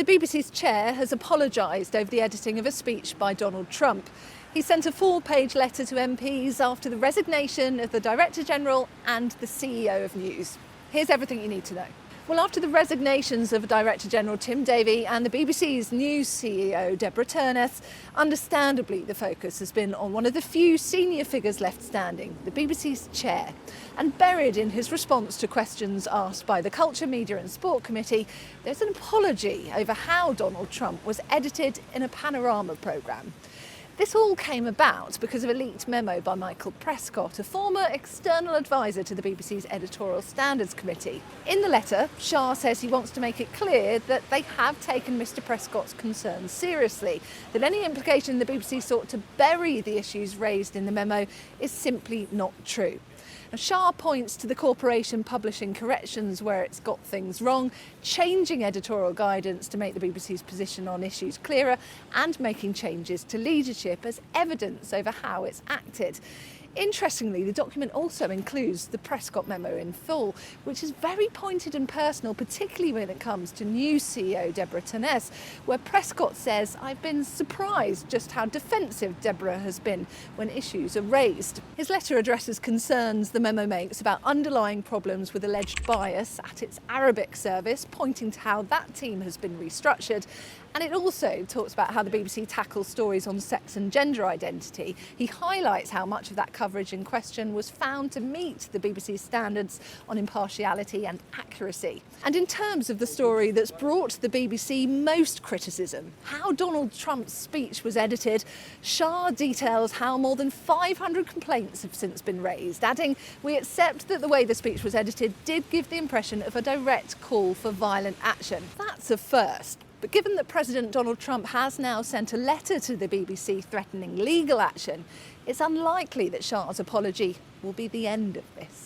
The BBC's chair has apologised over the editing of a speech by Donald Trump. He sent a 4-page letter to MPs after the resignation of the Director General and the CEO of News. Here's everything you need to know. Well, after the resignations of Director General Tim Davie and the BBC's News CEO Deborah Turness, understandably the focus has been on one of the few senior figures left standing, the BBC's chair. And buried in his response to questions asked by the Culture, Media and Sport Committee, there's an apology over how Donald Trump was edited in a Panorama programme. This all came about because of a leaked memo by Michael Prescott, a former external advisor to the BBC's Editorial Standards Committee. In the letter, Shah says he wants to make it clear that they have taken Mr Prescott's concerns seriously, that any implication the BBC sought to bury the issues raised in the memo is simply not true. Now, Shah points to the corporation publishing corrections where it's got things wrong, changing editorial guidance to make the BBC's position on issues clearer, and making changes to leadership as evidence over how it's acted. Interestingly, the document also includes the Prescott memo in full, which is very pointed and personal, particularly when it comes to News CEO Deborah Turness, where Prescott says, "I've been surprised just how defensive Deborah has been when issues are raised." His letter addresses concerns the memo makes about underlying problems with alleged bias at its Arabic service, pointing to how that team has been restructured. And it also talks about how the BBC tackles stories on sex and gender identity. He highlights how much of that coverage in question was found to meet the BBC's standards on impartiality and accuracy. And in terms of the story that's brought the BBC most criticism, how Donald Trump's speech was edited, Shah details how more than 500 complaints have since been raised, adding, "We accept that the way the speech was edited did give the impression of a direct call for violent action." That's a first. But given that President Donald Trump has now sent a letter to the BBC threatening legal action, it's unlikely that Shah's apology will be the end of this.